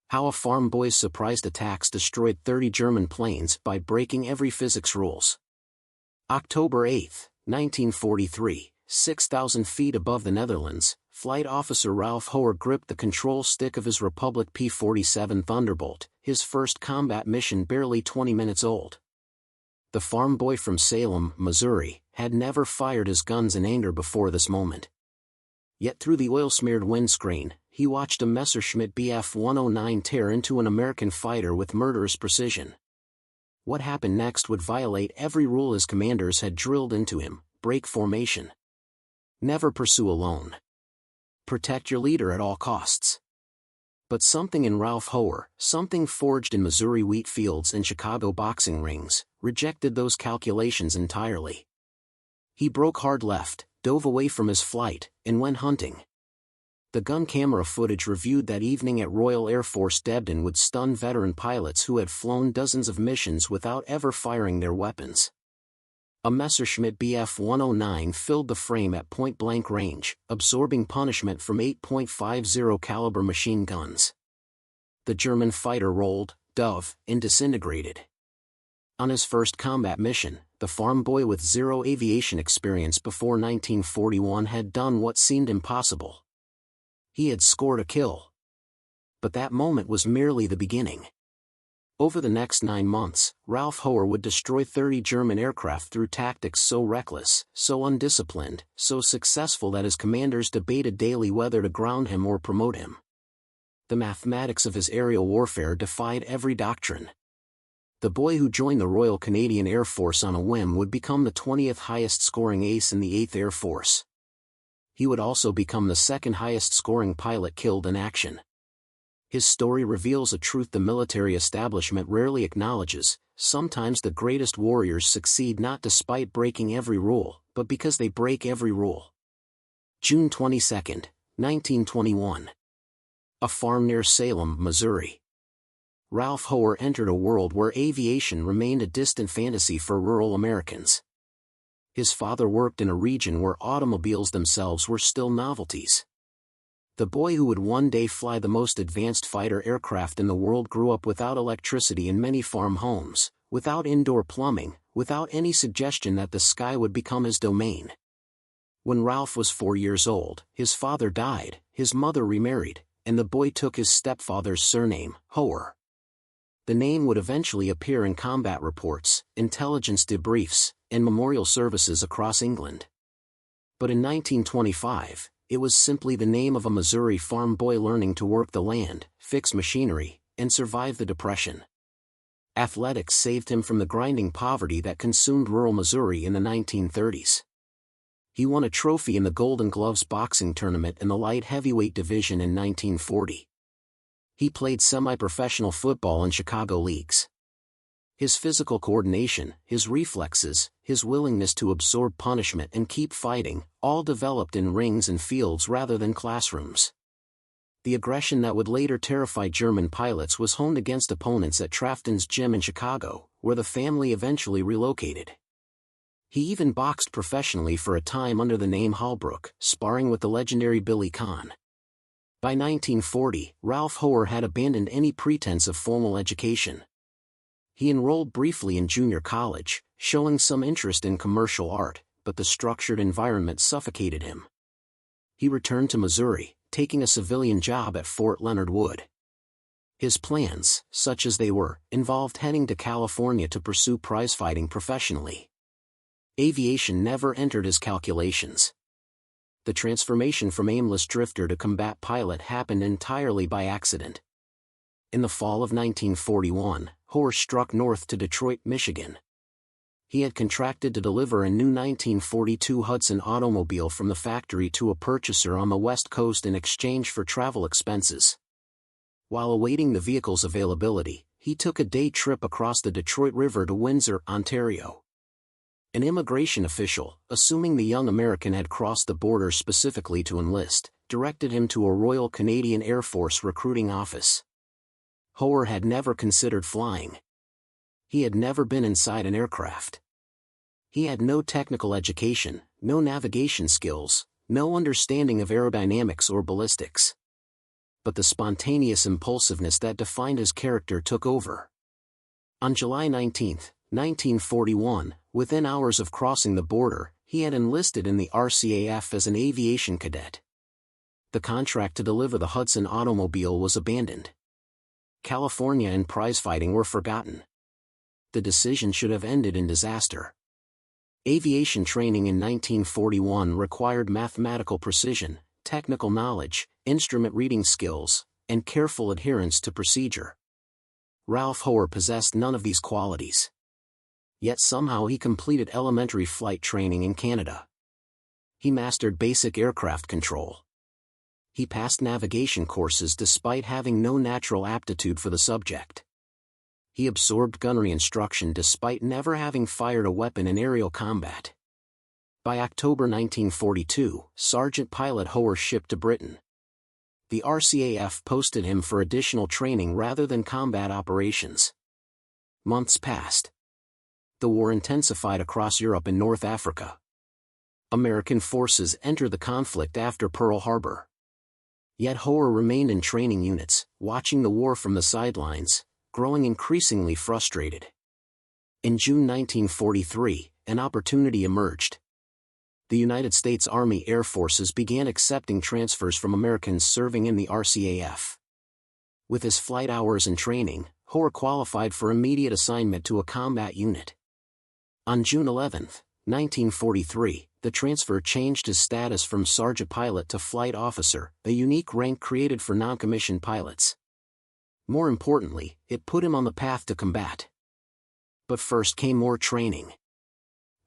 How a farm boy's surprise attacks destroyed 30 German planes by breaking every physics rules. October 8, 1943, 6,000 feet above the Netherlands, Flight Officer Ralph Hoer gripped the control stick of his Republic P-47 Thunderbolt, his first combat mission barely 20 minutes old. The farm boy from Salem, Missouri, had never fired his guns in anger before this moment. Yet through the oil-smeared windscreen, he watched a Messerschmitt Bf 109 tear into an American fighter with murderous precision. What happened next would violate every rule his commanders had drilled into him: break formation. Never pursue alone. Protect your leader at all costs. But something in Ralph Hoer, something forged in Missouri wheat fields and Chicago boxing rings, rejected those calculations entirely. He broke hard left, dove away from his flight, and went hunting. The gun camera footage reviewed that evening at Royal Air Force Debden would stun veteran pilots who had flown dozens of missions without ever firing their weapons. A Messerschmitt Bf 109 filled the frame at point-blank range, absorbing punishment from 8.50 caliber machine guns. The German fighter rolled, dove, and disintegrated. On his first combat mission, the farm boy with zero aviation experience before 1941 had done what seemed impossible. He had scored a kill. But that moment was merely the beginning. Over the next 9 months, Ralph Hoer would destroy 30 German aircraft through tactics so reckless, so undisciplined, so successful that his commanders debated daily whether to ground him or promote him. The mathematics of his aerial warfare defied every doctrine. The boy who joined the Royal Canadian Air Force on a whim would become the 20th highest-scoring ace in the 8th Air Force. He would also become the second highest-scoring pilot killed in action. His story reveals a truth the military establishment rarely acknowledges: sometimes the greatest warriors succeed not despite breaking every rule, but because they break every rule. June 22, 1921. A farm near Salem, Missouri. Ralph Hoer entered a world where aviation remained a distant fantasy for rural Americans. His father worked in a region where automobiles themselves were still novelties. The boy who would one day fly the most advanced fighter aircraft in the world grew up without electricity in many farm homes, without indoor plumbing, without any suggestion that the sky would become his domain. When Ralph was 4 years old, his father died, his mother remarried, and the boy took his stepfather's surname, Hoer. The name would eventually appear in combat reports, intelligence debriefs, and memorial services across England. But in 1925, it was simply the name of a Missouri farm boy learning to work the land, fix machinery, and survive the Depression. Athletics saved him from the grinding poverty that consumed rural Missouri in the 1930s. He won a trophy in the Golden Gloves boxing tournament in the light heavyweight division in 1940. He played semi-professional football in Chicago leagues. His physical coordination, his reflexes, his willingness to absorb punishment and keep fighting, all developed in rings and fields rather than classrooms. The aggression that would later terrify German pilots was honed against opponents at Trafton's gym in Chicago, where the family eventually relocated. He even boxed professionally for a time under the name Hallbrook, sparring with the legendary Billy Conn. By 1940, Ralph Hoer had abandoned any pretense of formal education. He enrolled briefly in junior college, showing some interest in commercial art, but the structured environment suffocated him. He returned to Missouri, taking a civilian job at Fort Leonard Wood. His plans, such as they were, involved heading to California to pursue prizefighting professionally. Aviation never entered his calculations. The transformation from aimless drifter to combat pilot happened entirely by accident. In the fall of 1941, Hoer struck north to Detroit, Michigan. He had contracted to deliver a new 1942 Hudson automobile from the factory to a purchaser on the West Coast in exchange for travel expenses. While awaiting the vehicle's availability, he took a day trip across the Detroit River to Windsor, Ontario. An immigration official, assuming the young American had crossed the border specifically to enlist, directed him to a Royal Canadian Air Force recruiting office. Hoer had never considered flying. He had never been inside an aircraft. He had no technical education, no navigation skills, no understanding of aerodynamics or ballistics. but the spontaneous impulsiveness that defined his character took over. On July 19, 1941, within hours of crossing the border, he had enlisted in the RCAF as an aviation cadet. The contract to deliver the Hudson automobile was abandoned. California and prizefighting were forgotten. The decision should have ended in disaster. Aviation training in 1941 required mathematical precision, technical knowledge, instrument reading skills, and careful adherence to procedure. Ralph Hoer possessed none of these qualities. Yet somehow he completed elementary flight training in Canada. He mastered basic aircraft control. He passed navigation courses despite having no natural aptitude for the subject. He absorbed gunnery instruction despite never having fired a weapon in aerial combat. By October 1942, Sergeant Pilot Hoer shipped to Britain. The RCAF posted him for additional training rather than combat operations. Months passed. The war intensified across Europe and North Africa. American forces entered the conflict after Pearl Harbor. Yet Hoer remained in training units, watching the war from the sidelines, growing increasingly frustrated. In June 1943, an opportunity emerged. The United States Army Air Forces began accepting transfers from Americans serving in the RCAF. With his flight hours and training, Hoer qualified for immediate assignment to a combat unit. On June 11, 1943, the transfer changed his status from sergeant pilot to flight officer, a unique rank created for non-commissioned pilots. More importantly, it put him on the path to combat. But first came more training.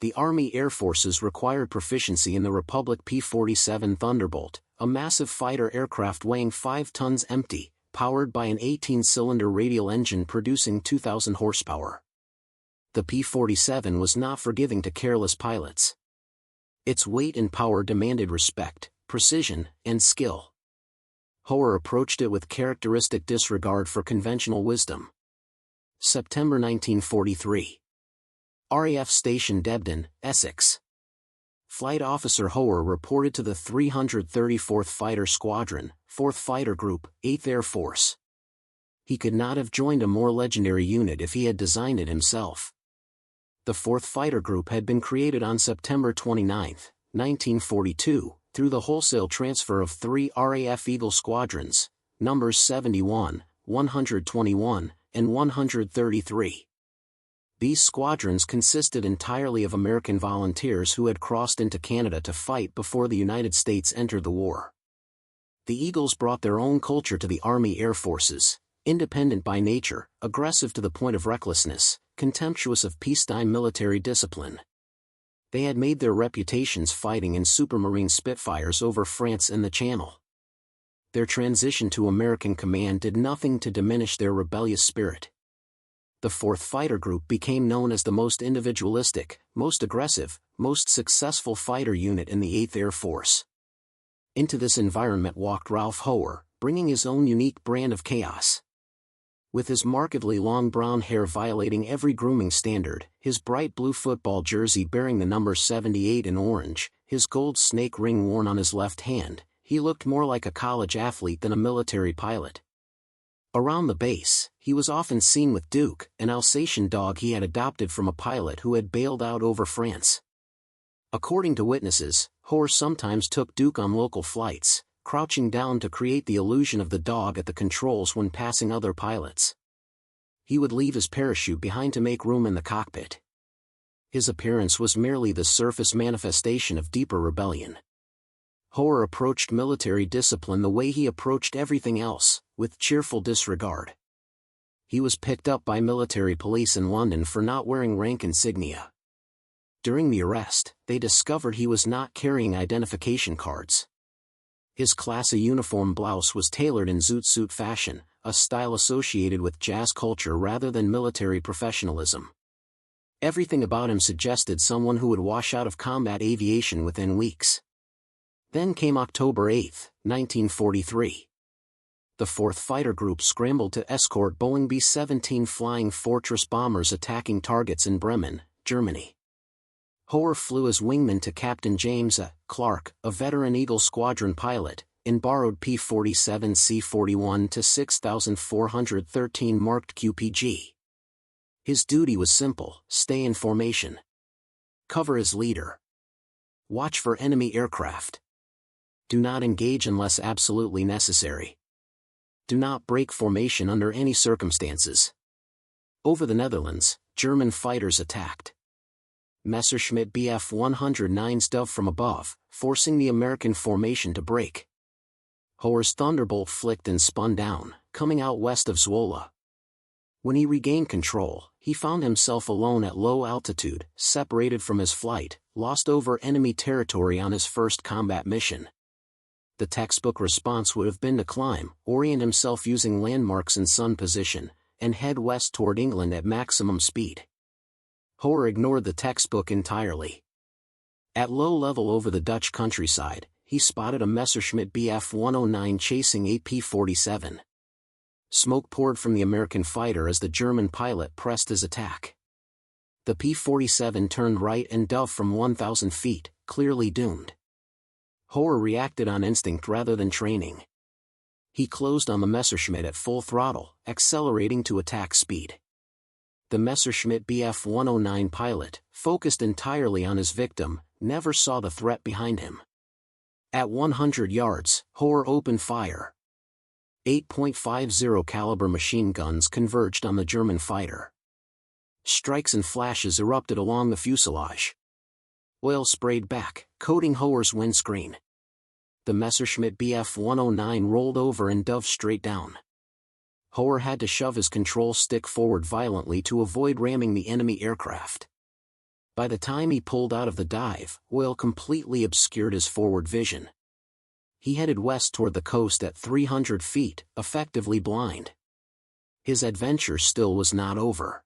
The Army Air Forces required proficiency in the Republic P-47 Thunderbolt, a massive fighter aircraft weighing 5 tons empty, powered by an 18-cylinder radial engine producing 2,000 horsepower. The P-47 was not forgiving to careless pilots. Its weight and power demanded respect, precision, and skill. Hoer approached it with characteristic disregard for conventional wisdom. September 1943. RAF Station Debden, Essex. Flight Officer Hoer reported to the 334th Fighter Squadron, 4th Fighter Group, 8th Air Force. He could not have joined a more legendary unit if he had designed it himself. The 4th Fighter Group had been created on September 29, 1942, through the wholesale transfer of 3 RAF Eagle squadrons, numbers 71, 121, and 133. These squadrons consisted entirely of American volunteers who had crossed into Canada to fight before the United States entered the war. The Eagles brought their own culture to the Army Air Forces, independent by nature, aggressive to the point of recklessness, contemptuous of peacetime military discipline. They had made their reputations fighting in Supermarine Spitfires over France and the Channel. Their transition to American command did nothing to diminish their rebellious spirit. The 4th Fighter Group became known as the most individualistic, most aggressive, most successful fighter unit in the 8th Air Force. Into this environment walked Ralph Hoer, bringing his own unique brand of chaos. With his markedly long brown hair violating every grooming standard, his bright blue football jersey bearing the number 78 in orange, his gold snake ring worn on his left hand, he looked more like a college athlete than a military pilot. Around the base, he was often seen with Duke, an Alsatian dog he had adopted from a pilot who had bailed out over France. According to witnesses, Hoer sometimes took Duke on local flights, crouching down to create the illusion of the dog at the controls when passing other pilots. He would leave his parachute behind to make room in the cockpit. His appearance was merely the surface manifestation of deeper rebellion. Hoer approached military discipline the way he approached everything else, with cheerful disregard. He was picked up by military police in London for not wearing rank insignia. During the arrest, they discovered he was not carrying identification cards. His class A uniform blouse was tailored in zoot suit fashion, a style associated with jazz culture rather than military professionalism. Everything about him suggested someone who would wash out of combat aviation within weeks. Then came October 8, 1943. The 4th Fighter Group scrambled to escort Boeing B-17 Flying Fortress bombers attacking targets in Bremen, Germany. Hoer flew as wingman to Captain James A. Clark, a veteran Eagle Squadron pilot, in borrowed P-47 C-41 to 6413 marked QPG. His duty was simple: stay in formation. Cover his leader. Watch for enemy aircraft. Do not engage unless absolutely necessary. Do not break formation under any circumstances. Over the Netherlands, German fighters attacked. Messerschmitt Bf 109s dove from above, forcing the American formation to break. Hoer's Thunderbolt flicked and spun down, coming out west of Zwolle. When he regained control, he found himself alone at low altitude, separated from his flight, lost over enemy territory on his first combat mission. The textbook response would have been to climb, orient himself using landmarks in sun position, and head west toward England at maximum speed. Hoer ignored the textbook entirely. At low level over the Dutch countryside, he spotted a Messerschmitt Bf 109 chasing a P-47. Smoke poured from the American fighter as the German pilot pressed his attack. The P-47 turned right and dove from 1,000 feet, clearly doomed. Hoer reacted on instinct rather than training. He closed on the Messerschmitt at full throttle, accelerating to attack speed. The Messerschmitt Bf 109 pilot, focused entirely on his victim, never saw the threat behind him. At 100 yards, Hoer opened fire. 8.50 caliber machine guns converged on the German fighter. Strikes and flashes erupted along the fuselage. Oil sprayed back, coating Hoer's windscreen. The Messerschmitt Bf 109 rolled over and dove straight down. Hoer had to shove his control stick forward violently to avoid ramming the enemy aircraft. By the time he pulled out of the dive, oil completely obscured his forward vision. He headed west toward the coast at 300 feet, effectively blind. His adventure still was not over.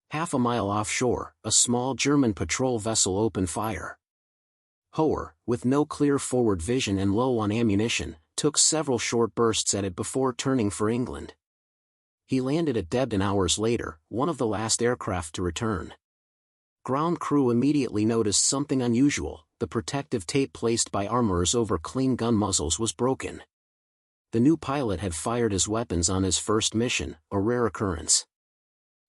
Half a mile offshore, a small German patrol vessel opened fire. Hoer, with no clear forward vision and low on ammunition, took several short bursts at it before turning for England. He landed at Debden hours later, one of the last aircraft to return. Ground crew immediately noticed something unusual: the protective tape placed by armorers over clean gun muzzles was broken. The new pilot had fired his weapons on his first mission, a rare occurrence.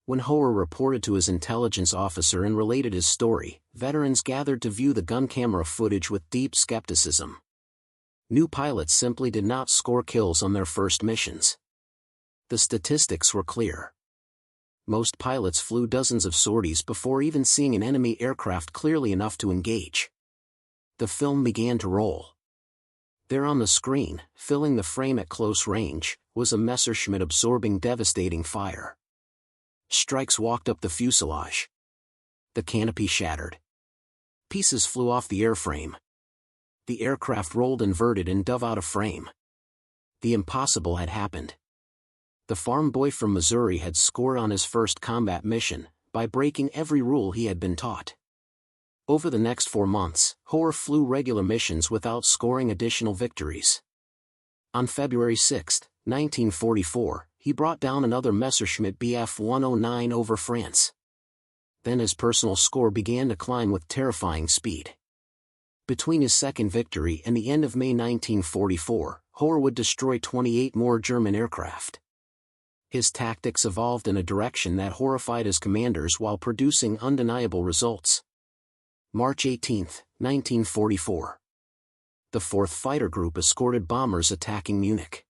When Hoer reported to his intelligence officer and related his story, veterans gathered to view the gun camera footage with deep skepticism. New pilots simply did not score kills on their first missions. The statistics were clear. Most pilots flew dozens of sorties before even seeing an enemy aircraft clearly enough to engage. The film began to roll. There on the screen, filling the frame at close range, was a Messerschmitt absorbing devastating fire. Strikes walked up the fuselage. The canopy shattered. Pieces flew off the airframe. The aircraft rolled inverted and dove out of frame. The impossible had happened. The farm boy from Missouri had scored on his first combat mission, by breaking every rule he had been taught. Over the next 4 months, Hoer flew regular missions without scoring additional victories. On February 6, 1944, he brought down another Messerschmitt Bf 109 over France. Then his personal score began to climb with terrifying speed. Between his second victory and the end of May 1944, Hoer would destroy 28 more German aircraft. His tactics evolved in a direction that horrified his commanders while producing undeniable results. March 18, 1944. The 4th Fighter Group escorted bombers attacking Munich.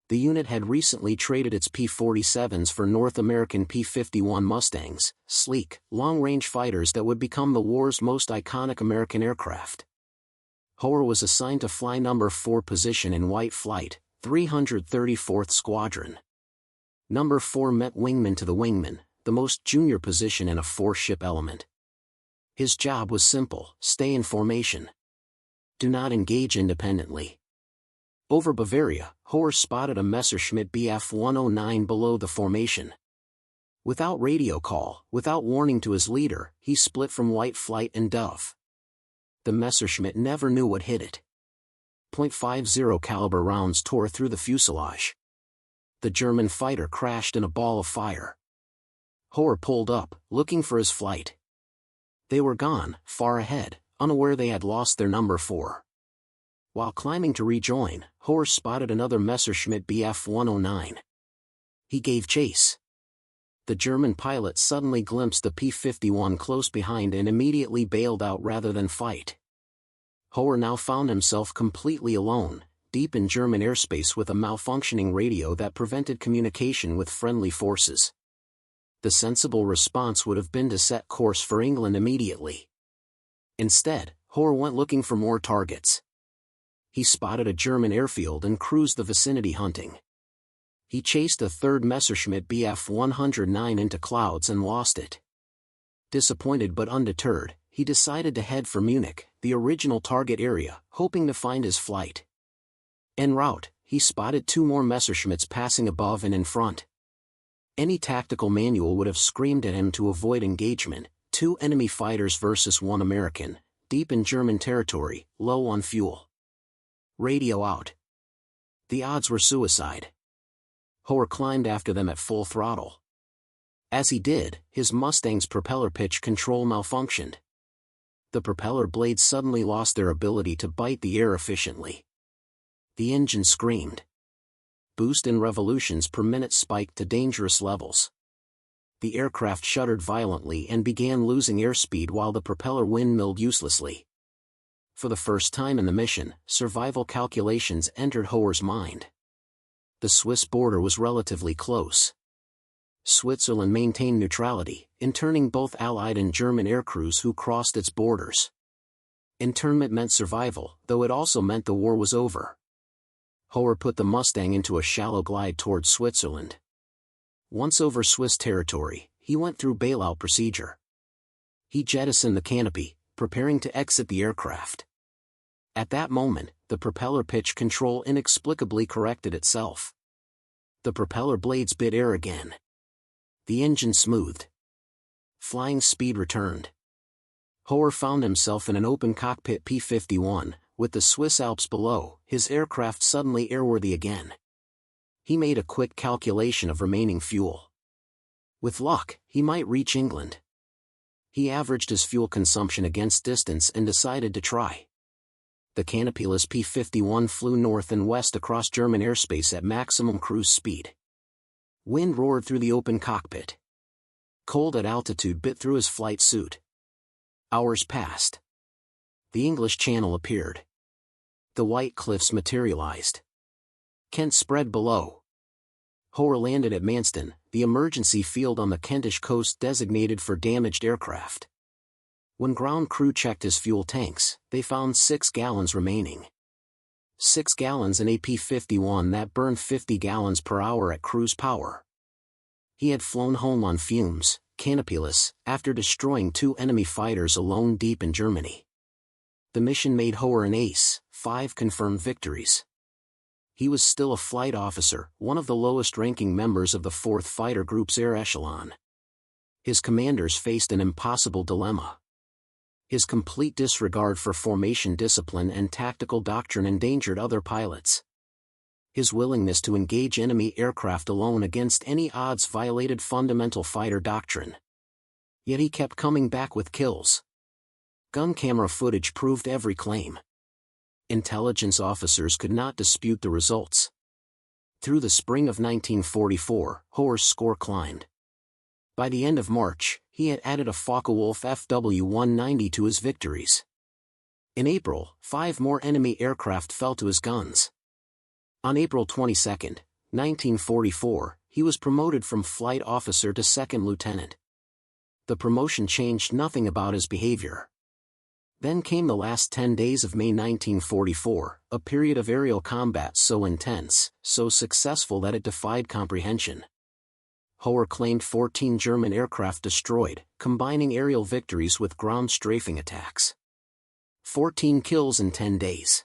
The unit had recently traded its P-47s for North American P-51 Mustangs, sleek, long-range fighters that would become the war's most iconic American aircraft. Hoer was assigned to fly number 4 position in White Flight, 334th Squadron. Number 4 meant wingman to the wingman, the most junior position in a 4-ship element. His job was simple: stay in formation. Do not engage independently. Over Bavaria, Hoer spotted a Messerschmitt Bf 109 below the formation. Without radio call, without warning to his leader, he split from White Flight and dove. The Messerschmitt never knew what hit it. .50 caliber rounds tore through the fuselage. The German fighter crashed in a ball of fire. Hoer pulled up, looking for his flight. They were gone, far ahead, unaware they had lost their number 4. While climbing to rejoin, Hoer spotted another Messerschmitt Bf 109. He gave chase. The German pilot suddenly glimpsed the P-51 close behind and immediately bailed out rather than fight. Hoer now found himself completely alone, deep in German airspace with a malfunctioning radio that prevented communication with friendly forces. The sensible response would have been to set course for England immediately. Instead, Hoer went looking for more targets. He spotted a German airfield and cruised the vicinity hunting. He chased a third Messerschmitt Bf 109 into clouds and lost it. Disappointed but undeterred, he decided to head for Munich, the original target area, hoping to find his flight. En route, he spotted two more Messerschmitts passing above and in front. Any tactical manual would have screamed at him to avoid engagement. Two enemy fighters versus one American, deep in German territory, low on fuel. Radio out. The odds were suicide. Hoer climbed after them at full throttle. As he did, his Mustang's propeller pitch control malfunctioned. The propeller blades suddenly lost their ability to bite the air efficiently. The engine screamed. Boost and revolutions per minute spiked to dangerous levels. The aircraft shuddered violently and began losing airspeed while the propeller windmilled uselessly. For the first time in the mission, survival calculations entered Hoer's mind. The Swiss border was relatively close. Switzerland maintained neutrality, interning both Allied and German aircrews who crossed its borders. Internment meant survival, though it also meant the war was over. Hoer put the Mustang into a shallow glide towards Switzerland. Once over Swiss territory, he went through bailout procedure. He jettisoned the canopy, preparing to exit the aircraft. At that moment, the propeller pitch control inexplicably corrected itself. The propeller blades bit air again. The engine smoothed. Flying speed returned. Hoer found himself in an open cockpit P-51, with the Swiss Alps below, his aircraft suddenly airworthy again. He made a quick calculation of remaining fuel. With luck, he might reach England. He averaged his fuel consumption against distance and decided to try. The canopyless P-51 flew north and west across German airspace at maximum cruise speed. Wind roared through the open cockpit. Cold at altitude bit through his flight suit. Hours passed. The English Channel appeared. The white cliffs materialized. Kent spread below. Hoer landed at Manston, the emergency field on the Kentish coast designated for damaged aircraft. When ground crew checked his fuel tanks, they found 6 gallons remaining. 6 gallons in a P-51 that burned 50 gallons per hour at cruise power. He had flown home on fumes, canopyless, after destroying 2 enemy fighters alone deep in Germany. The mission made Hoer an ace, 5 confirmed victories. He was still a flight officer, one of the lowest-ranking members of the 4th Fighter Group's air echelon. His commanders faced an impossible dilemma. His complete disregard for formation discipline and tactical doctrine endangered other pilots. His willingness to engage enemy aircraft alone against any odds violated fundamental fighter doctrine. Yet he kept coming back with kills. Gun camera footage proved every claim. Intelligence officers could not dispute the results. Through the spring of 1944, Hoer's score climbed. By the end of March, he had added a Focke-Wulf FW-190 to his victories. In April, 5 more enemy aircraft fell to his guns. On April 22, 1944, he was promoted from flight officer to second lieutenant. The promotion changed nothing about his behavior. Then came the last 10 days of May 1944, a period of aerial combat so intense, so successful that it defied comprehension. Hoer claimed 14 German aircraft destroyed, combining aerial victories with ground strafing attacks. 14 kills in 10 days.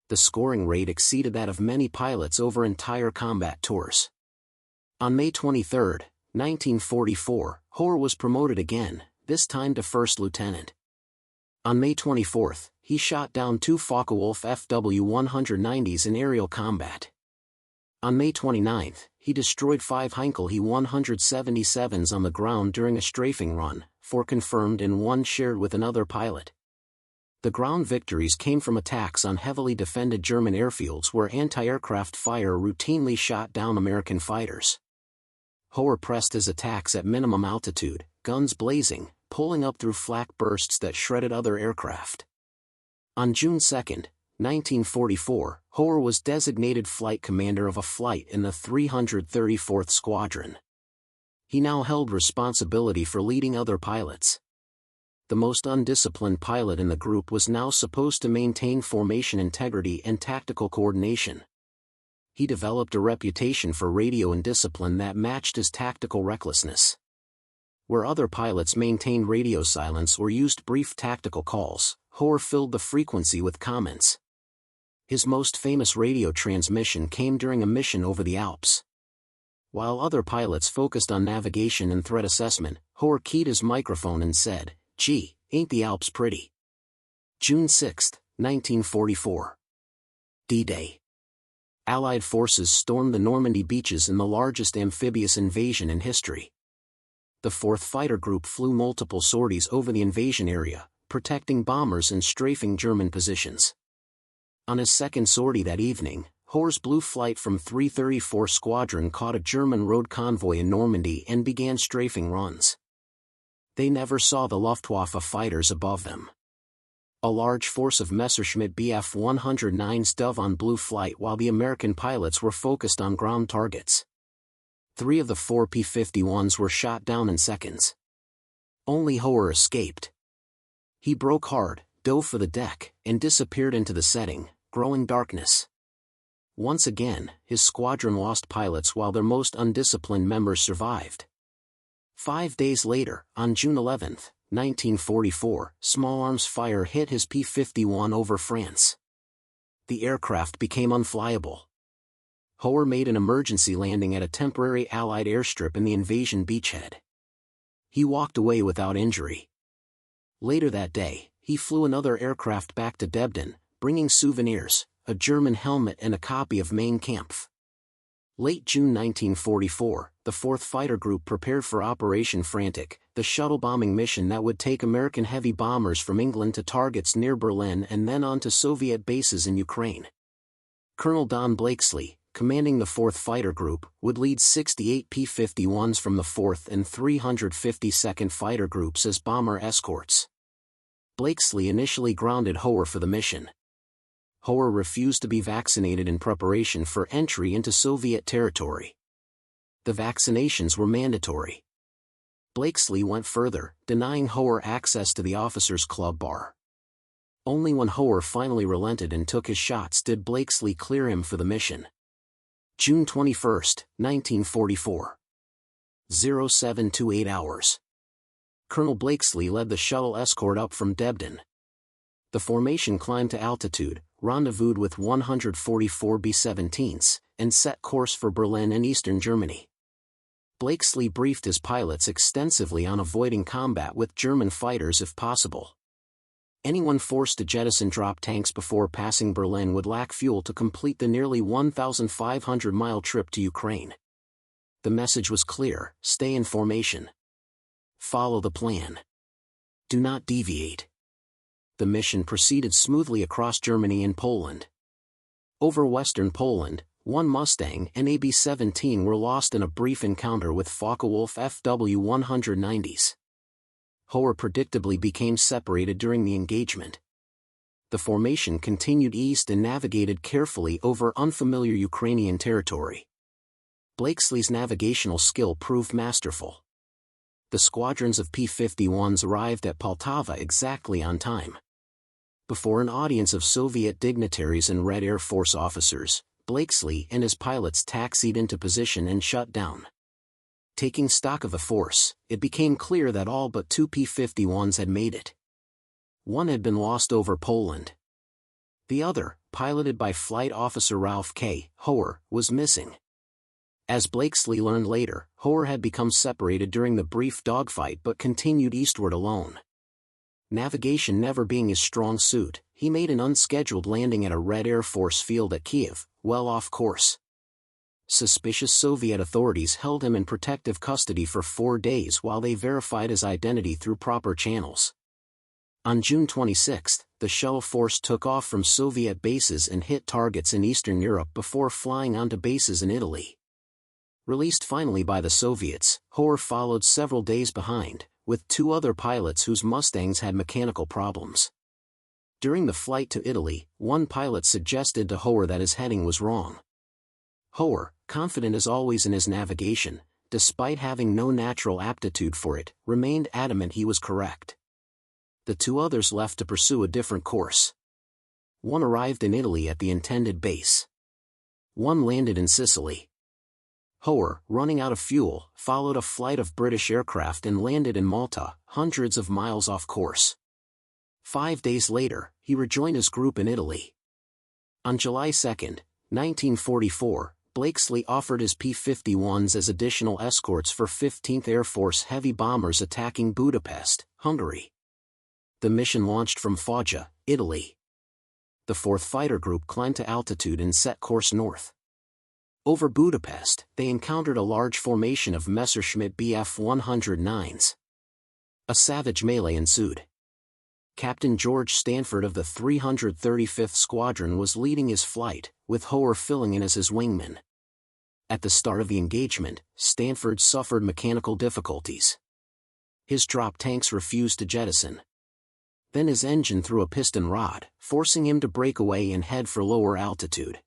The scoring rate exceeded that of many pilots over entire combat tours. On May 23, 1944, Hoer was promoted again, this time to first lieutenant. On May 24, he shot down 2 Focke-Wulf FW-190s in aerial combat. On May 29, he destroyed 5 Heinkel He-177s on the ground during a strafing run, 4 confirmed and 1 shared with another pilot. The ground victories came from attacks on heavily defended German airfields where anti-aircraft fire routinely shot down American fighters. Hoer pressed his attacks at minimum altitude, guns blazing, pulling up through flak bursts that shredded other aircraft. On June 2, 1944, Hoer was designated flight commander of a flight in the 334th Squadron. He now held responsibility for leading other pilots. The most undisciplined pilot in the group was now supposed to maintain formation integrity and tactical coordination. He developed a reputation for radio indiscipline that matched his tactical recklessness. Where other pilots maintained radio silence or used brief tactical calls, Hoer filled the frequency with comments. His most famous radio transmission came during a mission over the Alps. While other pilots focused on navigation and threat assessment, Hoer keyed his microphone and said, "Gee, ain't the Alps pretty?" June 6, 1944. D-Day. Allied forces stormed the Normandy beaches in the largest amphibious invasion in history. The 4th Fighter Group flew multiple sorties over the invasion area, protecting bombers and strafing German positions. On his second sortie that evening, Hoer's blue flight from 334 Squadron caught a German road convoy in Normandy and began strafing runs. They never saw the Luftwaffe fighters above them. A large force of Messerschmitt Bf 109s dove on blue flight while the American pilots were focused on ground targets. 3 of the 4 P-51s were shot down in seconds. Only Hoer escaped. He broke hard, dove for the deck, and disappeared into the setting, growing darkness. Once again, his squadron lost pilots while their most undisciplined members survived. 5 days later, on June 11, 1944, small arms fire hit his P-51 over France. The aircraft became unflyable. Hoer made an emergency landing at a temporary Allied airstrip in the invasion beachhead. He walked away without injury. Later that day, he flew another aircraft back to Debden, bringing souvenirs, a German helmet and a copy of Mein Kampf. Late June 1944, the 4th Fighter Group prepared for Operation Frantic, the shuttle bombing mission that would take American heavy bombers from England to targets near Berlin and then on to Soviet bases in Ukraine. Colonel Don Blakesley, commanding the 4th Fighter Group, would lead 68 P-51s from the 4th and 352nd Fighter Groups as bomber escorts. Blakesley initially grounded Hoer for the mission. Hoer refused to be vaccinated in preparation for entry into Soviet territory. The vaccinations were mandatory. Blakesley went further, denying Hoer access to the officers' club bar. Only when Hoer finally relented and took his shots did Blakesley clear him for the mission. June 21, 1944. 0728 hours. Colonel Blakesley led the shuttle escort up from Debden. The formation climbed to altitude, rendezvoused with 144 B-17s, and set course for Berlin and eastern Germany. Blakesley briefed his pilots extensively on avoiding combat with German fighters if possible. Anyone forced to jettison drop tanks before passing Berlin would lack fuel to complete the nearly 1,500-mile trip to Ukraine. The message was clear: stay in formation. Follow the plan. Do not deviate. The mission proceeded smoothly across Germany and Poland. Over western Poland, one Mustang and a B-17 were lost in a brief encounter with Focke-Wulf FW-190s. Hoer predictably became separated during the engagement. The formation continued east and navigated carefully over unfamiliar Ukrainian territory. Blakesley's navigational skill proved masterful. The squadrons of P-51s arrived at Poltava exactly on time. Before an audience of Soviet dignitaries and Red Air Force officers, Blakesley and his pilots taxied into position and shut down. Taking stock of the force, it became clear that all but 2 P-51s had made it. One had been lost over Poland. The other, piloted by Flight Officer Ralph Hoer, was missing. As Blakesley learned later, Hoer had become separated during the brief dogfight but continued eastward alone. Navigation never being his strong suit, he made an unscheduled landing at a Red Air Force field at Kiev, well off course. Suspicious Soviet authorities held him in protective custody for 4 days while they verified his identity through proper channels. On June 26, the shuttle force took off from Soviet bases and hit targets in Eastern Europe before flying onto bases in Italy. Released finally by the Soviets, Hoer followed several days behind, with two other pilots whose Mustangs had mechanical problems. During the flight to Italy, one pilot suggested to Hoer that his heading was wrong. Hoer, confident as always in his navigation, despite having no natural aptitude for it, remained adamant he was correct. The two others left to pursue a different course. One arrived in Italy at the intended base. One landed in Sicily. Hoer, running out of fuel, followed a flight of British aircraft and landed in Malta, hundreds of miles off course. 5 days later, he rejoined his group in Italy. On July 2, 1944, Blakesley offered his P-51s as additional escorts for 15th Air Force heavy bombers attacking Budapest, Hungary. The mission launched from Foggia, Italy. The 4th Fighter Group climbed to altitude and set course north. Over Budapest, they encountered a large formation of Messerschmitt Bf 109s. A savage melee ensued. Captain George Stanford of the 335th Squadron was leading his flight, with Hoer filling in as his wingman. At the start of the engagement, Stanford suffered mechanical difficulties. His drop tanks refused to jettison. Then his engine threw a piston rod, forcing him to break away and head for lower altitude.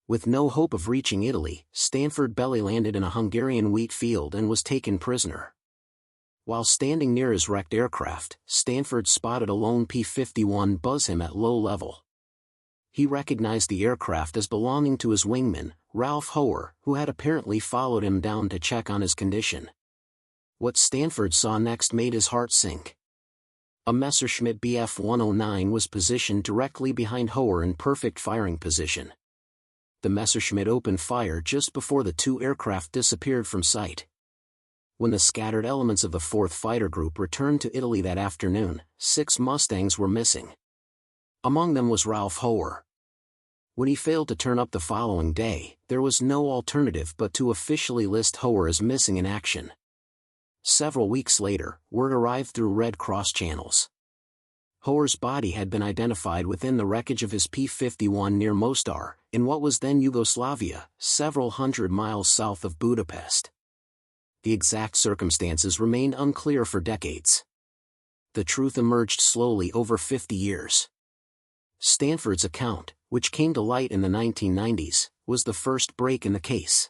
With no hope of reaching Italy, Stanford belly landed in a Hungarian wheat field and was taken prisoner. While standing near his wrecked aircraft, Stanford spotted a lone P-51 buzz him at low level. He recognized the aircraft as belonging to his wingman, Ralph Hoer, who had apparently followed him down to check on his condition. What Stanford saw next made his heart sink. A Messerschmitt Bf 109 was positioned directly behind Hoer in perfect firing position. The Messerschmitt opened fire just before the two aircraft disappeared from sight. When the scattered elements of the 4th Fighter Group returned to Italy that afternoon, 6 Mustangs were missing. Among them was Ralph Hoer. When he failed to turn up the following day, there was no alternative but to officially list Hoer as missing in action. Several weeks later, word arrived through Red Cross channels. Hoer's body had been identified within the wreckage of his P-51 near Mostar, in what was then Yugoslavia, several hundred miles south of Budapest. The exact circumstances remained unclear for decades. The truth emerged slowly over 50 years. Stanford's account, which came to light in the 1990s, was the first break in the case.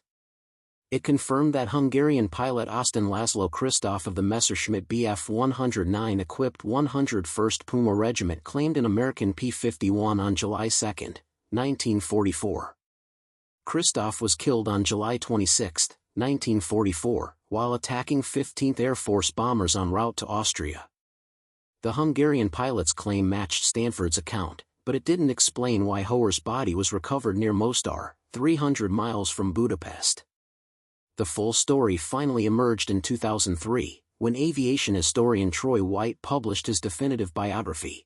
It confirmed that Hungarian pilot Austin Laszlo Christoph of the Messerschmitt Bf 109 equipped 101st Puma Regiment claimed an American P-51 on July 2, 1944. Christoph was killed on July 26, 1944, while attacking 15th Air Force bombers en route to Austria. The Hungarian pilot's claim matched Stanford's account, but it didn't explain why Hoer's body was recovered near Mostar, 300 miles from Budapest. The full story finally emerged in 2003, when aviation historian Troy White published his definitive biography.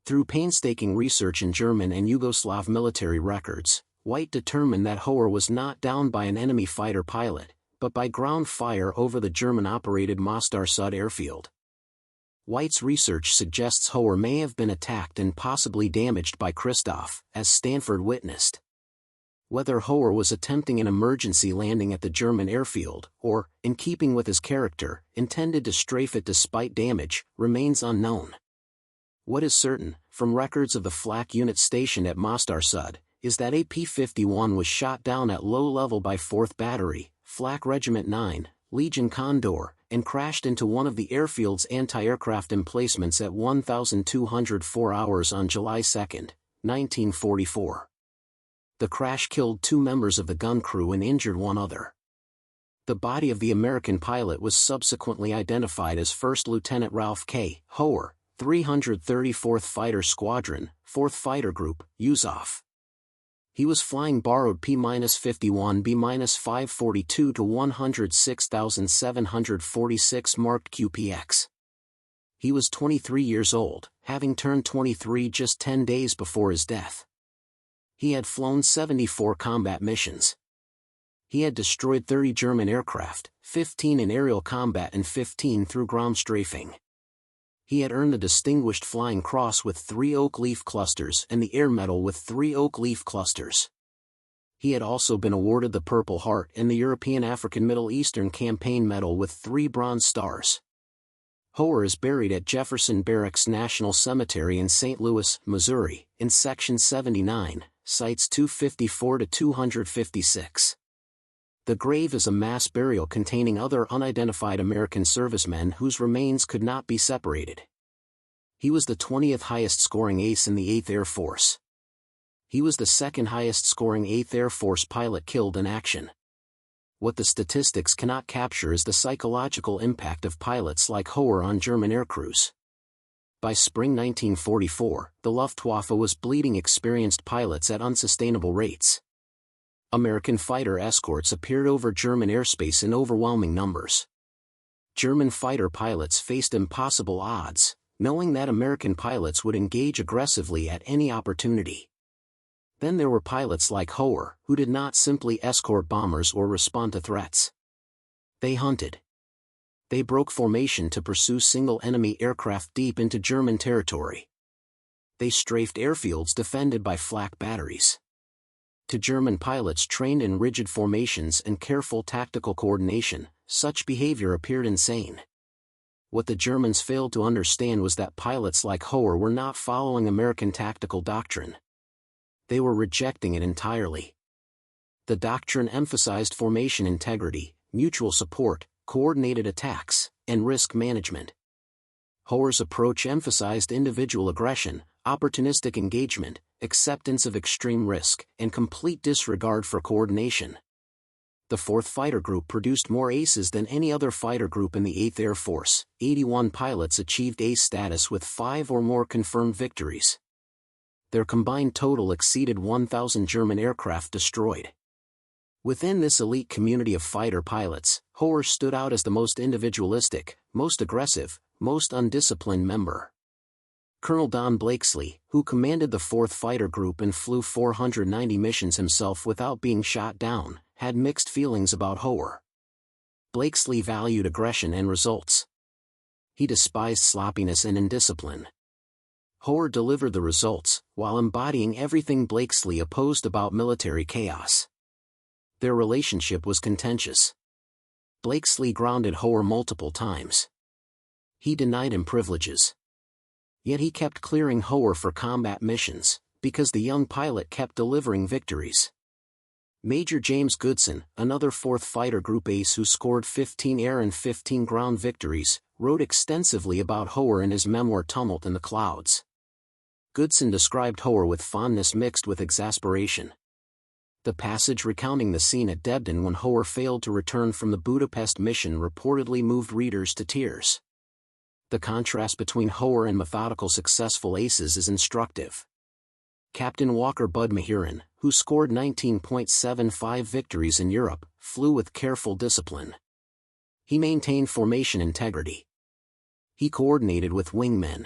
Through painstaking research in German and Yugoslav military records, White determined that Hoer was not downed by an enemy fighter pilot, but by ground fire over the German-operated Mostar Sud airfield. White's research suggests Hoer may have been attacked and possibly damaged by Christoph, as Stanford witnessed. Whether Hoer was attempting an emergency landing at the German airfield, or, in keeping with his character, intended to strafe it despite damage, remains unknown. What is certain, from records of the flak unit stationed at Mostar Sud, is that a P-51 was shot down at low level by 4th Battery, Flak Regiment 9, Legion Condor, and crashed into one of the airfield's anti-aircraft emplacements at 1,204 hours on July 2, 1944. The crash killed 2 members of the gun crew and injured 1 other. The body of the American pilot was subsequently identified as First Lieutenant Ralph K. Hoer, 334th Fighter Squadron, 4th Fighter Group, Yuzov. He was flying borrowed P-51 B-542 to 106,746 marked QPX. He was 23 years old, having turned 23 just 10 days before his death. He had flown 74 combat missions. He had destroyed 30 German aircraft, 15 in aerial combat and 15 through ground strafing. He had earned the Distinguished Flying Cross with 3 oak leaf clusters and the Air Medal with 3 oak leaf clusters. He had also been awarded the Purple Heart and the European African Middle Eastern Campaign Medal with 3 Bronze Stars. Hoer is buried at Jefferson Barracks National Cemetery in St. Louis, Missouri, in Section 79, sites 254 to 256. The grave is a mass burial containing other unidentified American servicemen whose remains could not be separated. He was the 20th highest scoring ace in the 8th Air Force. He was the second highest scoring 8th Air Force pilot killed in action. What the statistics cannot capture is the psychological impact of pilots like Hoer on German aircrews. By spring 1944, the Luftwaffe was bleeding experienced pilots at unsustainable rates. American fighter escorts appeared over German airspace in overwhelming numbers. German fighter pilots faced impossible odds, knowing that American pilots would engage aggressively at any opportunity. Then there were pilots like Hoer, who did not simply escort bombers or respond to threats. They hunted. They broke formation to pursue single enemy aircraft deep into German territory. They strafed airfields defended by flak batteries. To German pilots trained in rigid formations and careful tactical coordination, such behavior appeared insane. What the Germans failed to understand was that pilots like Hoer were not following American tactical doctrine. They were rejecting it entirely. The doctrine emphasized formation integrity, mutual support, coordinated attacks, and risk management. Hoer's approach emphasized individual aggression, opportunistic engagement, acceptance of extreme risk, and complete disregard for coordination. The 4th Fighter Group produced more aces than any other fighter group in the 8th Air Force. 81 pilots achieved ace status with 5 or more confirmed victories. Their combined total exceeded 1,000 German aircraft destroyed. Within this elite community of fighter pilots, Hoer stood out as the most individualistic, most aggressive, most undisciplined member. Colonel Don Blakesley, who commanded the 4th Fighter Group and flew 490 missions himself without being shot down, had mixed feelings about Hoer. Blakesley valued aggression and results. He despised sloppiness and indiscipline. Hoer delivered the results, while embodying everything Blakesley opposed about military chaos. Their relationship was contentious. Blakesley grounded Hoer multiple times. He denied him privileges. Yet he kept clearing Hoer for combat missions, because the young pilot kept delivering victories. Major James Goodson, another 4th Fighter Group ace who scored 15 air and 15 ground victories, wrote extensively about Hoer in his memoir Tumult in the Clouds. Goodson described Hoer with fondness mixed with exasperation. The passage recounting the scene at Debden when Hoer failed to return from the Budapest mission reportedly moved readers to tears. The contrast between Hoer and methodical successful aces is instructive. Captain Walker Bud Mahiran, who scored 19.75 victories in Europe, flew with careful discipline. He maintained formation integrity. He coordinated with wingmen.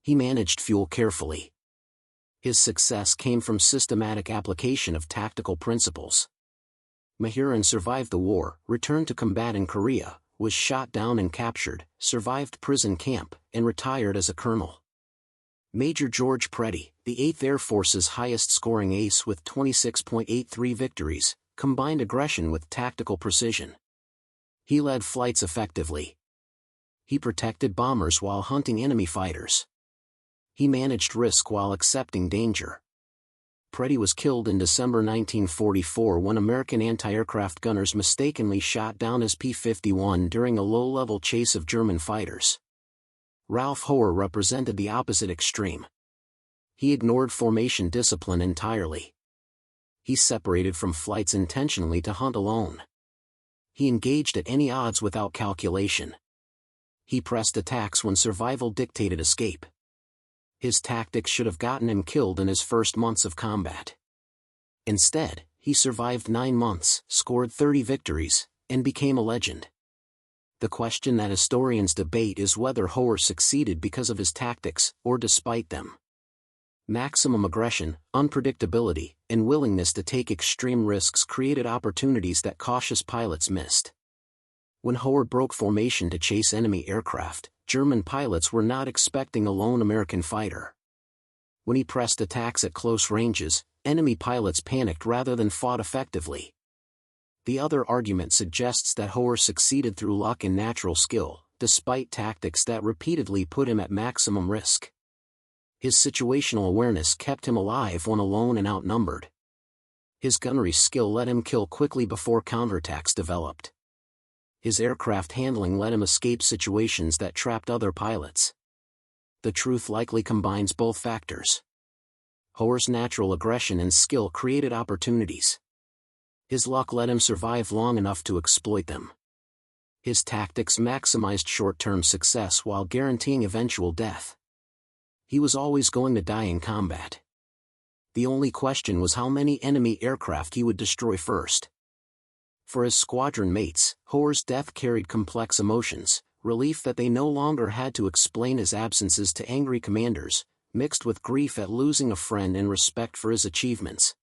He managed fuel carefully. His success came from systematic application of tactical principles. Mahiran survived the war, returned to combat in Korea, was shot down and captured, survived prison camp, and retired as a colonel. Major George Preddy, the 8th Air Force's highest-scoring ace with 26.83 victories, combined aggression with tactical precision. He led flights effectively. He protected bombers while hunting enemy fighters. He managed risk while accepting danger. Preddy was killed in December 1944 when American anti-aircraft gunners mistakenly shot down his P-51 during a low-level chase of German fighters. Ralph Hoer represented the opposite extreme. He ignored formation discipline entirely. He separated from flights intentionally to hunt alone. He engaged at any odds without calculation. He pressed attacks when survival dictated escape. His tactics should have gotten him killed in his first months of combat. Instead, he survived 9 months, scored 30 victories, and became a legend. The question that historians debate is whether Hoer succeeded because of his tactics, or despite them. Maximum aggression, unpredictability, and willingness to take extreme risks created opportunities that cautious pilots missed. When Hoer broke formation to chase enemy aircraft, German pilots were not expecting a lone American fighter. When he pressed attacks at close ranges, enemy pilots panicked rather than fought effectively. The other argument suggests that Hoer succeeded through luck and natural skill, despite tactics that repeatedly put him at maximum risk. His situational awareness kept him alive when alone and outnumbered. His gunnery skill let him kill quickly before counterattacks developed. His aircraft handling let him escape situations that trapped other pilots. The truth likely combines both factors. Hoer's natural aggression and skill created opportunities. His luck let him survive long enough to exploit them. His tactics maximized short-term success while guaranteeing eventual death. He was always going to die in combat. The only question was how many enemy aircraft he would destroy first. For his squadron mates, Hoer's death carried complex emotions, relief that they no longer had to explain his absences to angry commanders, mixed with grief at losing a friend and respect for his achievements.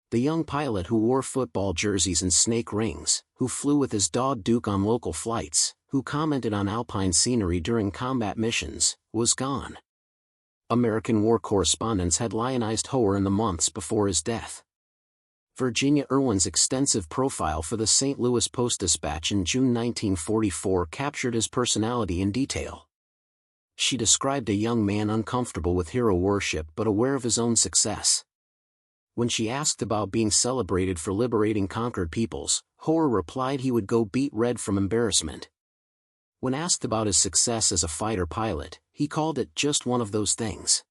The young pilot who wore football jerseys and snake rings, who flew with his dog Duke on local flights, who commented on alpine scenery during combat missions, was gone. American war correspondents had lionized Hoer in the months before his death. Virginia Irwin's extensive profile for the St. Louis Post-Dispatch in June 1944 captured his personality in detail. She described a young man uncomfortable with hero worship but aware of his own success. When she asked about being celebrated for liberating conquered peoples, Hoer replied he would go beet red from embarrassment. When asked about his success as a fighter pilot, he called it just one of those things.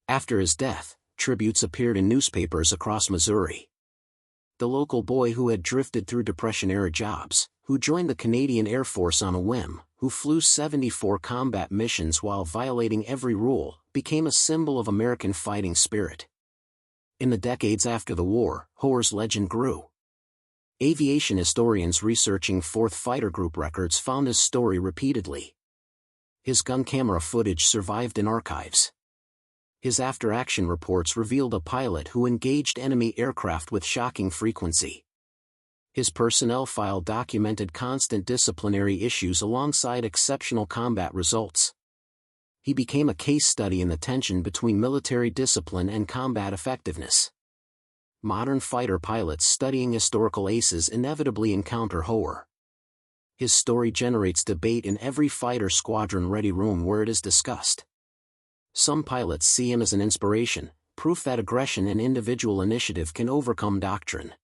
After his death, tributes appeared in newspapers across Missouri. The local boy who had drifted through Depression-era jobs, who joined the Canadian Air Force on a whim, who flew 74 combat missions while violating every rule, became a symbol of American fighting spirit. In the decades after the war, Hoer's legend grew. Aviation historians researching 4th Fighter Group records found his story repeatedly. His gun camera footage survived in archives. His after-action reports revealed a pilot who engaged enemy aircraft with shocking frequency. His personnel file documented constant disciplinary issues alongside exceptional combat results. He became a case study in the tension between military discipline and combat effectiveness. Modern fighter pilots studying historical aces inevitably encounter Hoer. His story generates debate in every fighter squadron ready room where it is discussed. Some pilots see him as an inspiration, proof that aggression and individual initiative can overcome doctrine.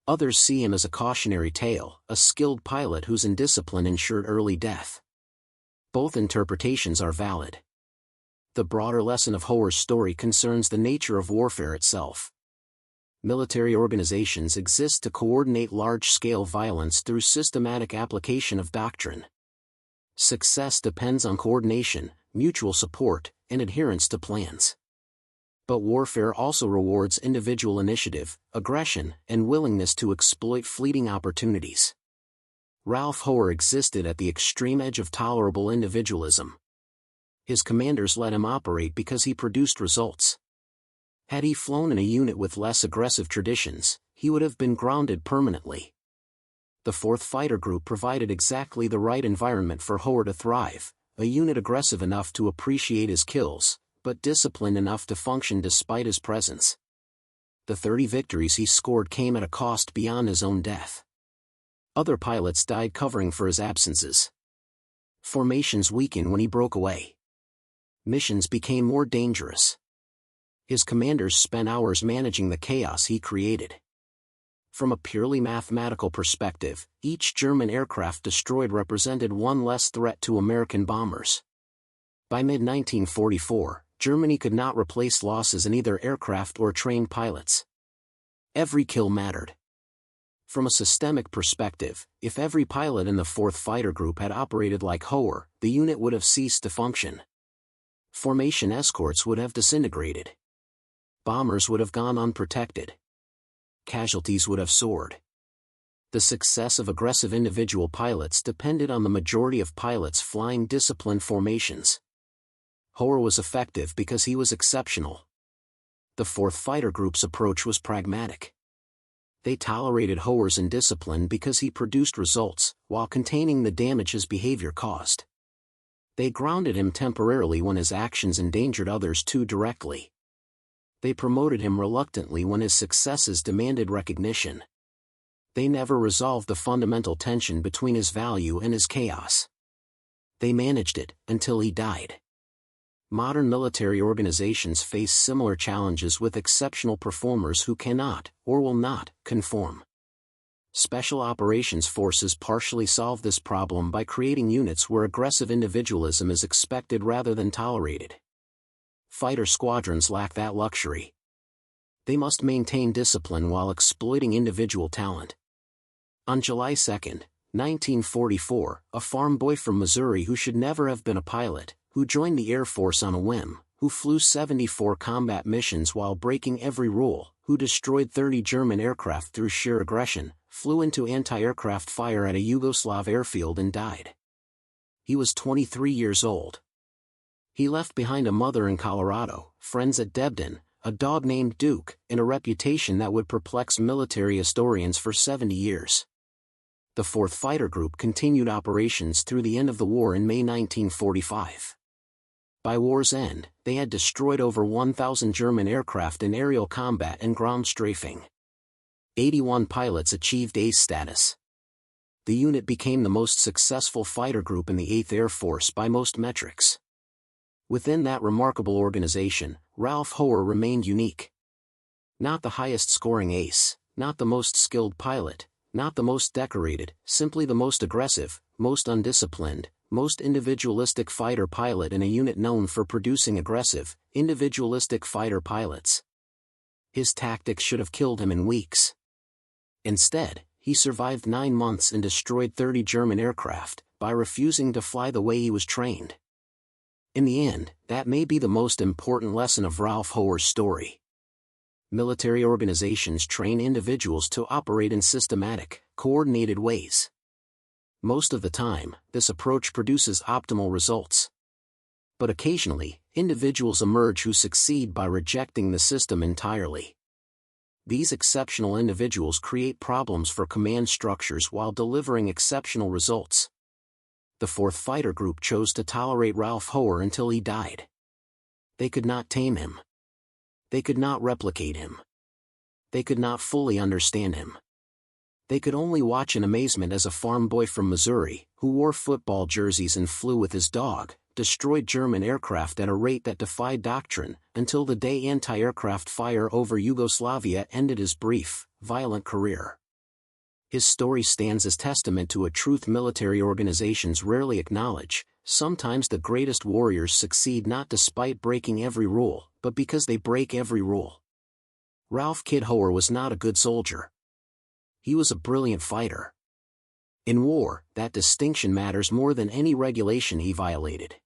Others see him as a cautionary tale, a skilled pilot whose indiscipline ensured early death. Both interpretations are valid. The broader lesson of Hoer's story concerns the nature of warfare itself. Military organizations exist to coordinate large-scale violence through systematic application of doctrine. Success depends on coordination, mutual support, and adherence to plans. But warfare also rewards individual initiative, aggression, and willingness to exploit fleeting opportunities. Ralph Hoer existed at the extreme edge of tolerable individualism. His commanders let him operate because he produced results. Had he flown in a unit with less aggressive traditions, he would have been grounded permanently. The 4th Fighter Group provided exactly the right environment for Hoer to thrive, a unit aggressive enough to appreciate his kills, but disciplined enough to function despite his presence. The 30 victories he scored came at a cost beyond his own death. Other pilots died covering for his absences. Formations weakened when he broke away. Missions became more dangerous. His commanders spent hours managing the chaos he created. From a purely mathematical perspective, each German aircraft destroyed represented one less threat to American bombers. By mid-1944, Germany could not replace losses in either aircraft or trained pilots. Every kill mattered. From a systemic perspective, if every pilot in the 4th Fighter Group had operated like Hoer, the unit would have ceased to function. Formation escorts would have disintegrated. Bombers would have gone unprotected. Casualties would have soared. The success of aggressive individual pilots depended on the majority of pilots flying disciplined formations. Hoer was effective because he was exceptional. The 4th Fighter Group's approach was pragmatic. They tolerated Hoer's indiscipline because he produced results, while containing the damage his behavior caused. They grounded him temporarily when his actions endangered others too directly. They promoted him reluctantly when his successes demanded recognition. They never resolved the fundamental tension between his value and his chaos. They managed it, until he died. Modern military organizations face similar challenges with exceptional performers who cannot, or will not, conform. Special Operations Forces partially solve this problem by creating units where aggressive individualism is expected rather than tolerated. Fighter squadrons lack that luxury. They must maintain discipline while exploiting individual talent. On July 2, 1944, a farm boy from Missouri who should never have been a pilot, who joined the Air Force on a whim, who flew 74 combat missions while breaking every rule, who destroyed 30 German aircraft through sheer aggression, flew into anti-aircraft fire at a Yugoslav airfield and died. He was 23 years old. He left behind a mother in Colorado, friends at Debden, a dog named Duke, and a reputation that would perplex military historians for 70 years. The 4th Fighter Group continued operations through the end of the war in May 1945. By war's end, they had destroyed over 1,000 German aircraft in aerial combat and ground strafing. 81 pilots achieved ace status. The unit became the most successful fighter group in the 8th Air Force by most metrics. Within that remarkable organization, Ralph Hoer remained unique. Not the highest-scoring ace, not the most skilled pilot, not the most decorated, simply the most aggressive, most undisciplined, most individualistic fighter pilot in a unit known for producing aggressive, individualistic fighter pilots. His tactics should have killed him in weeks. Instead, he survived 9 months and destroyed 30 German aircraft, by refusing to fly the way he was trained. In the end, that may be the most important lesson of Ralph Hoer's story. Military organizations train individuals to operate in systematic, coordinated ways. Most of the time, this approach produces optimal results. But occasionally, individuals emerge who succeed by rejecting the system entirely. These exceptional individuals create problems for command structures while delivering exceptional results. The 4th Fighter Group chose to tolerate Ralph Hoer until he died. They could not tame him. They could not replicate him. They could not fully understand him. They could only watch in amazement as a farm boy from Missouri, who wore football jerseys and flew with his dog, destroyed German aircraft at a rate that defied doctrine, until the day anti-aircraft fire over Yugoslavia ended his brief, violent career. His story stands as testament to a truth military organizations rarely acknowledge: sometimes the greatest warriors succeed not despite breaking every rule, but because they break every rule. Ralph Kid Hoer was not a good soldier. He was a brilliant fighter. In war, that distinction matters more than any regulation he violated.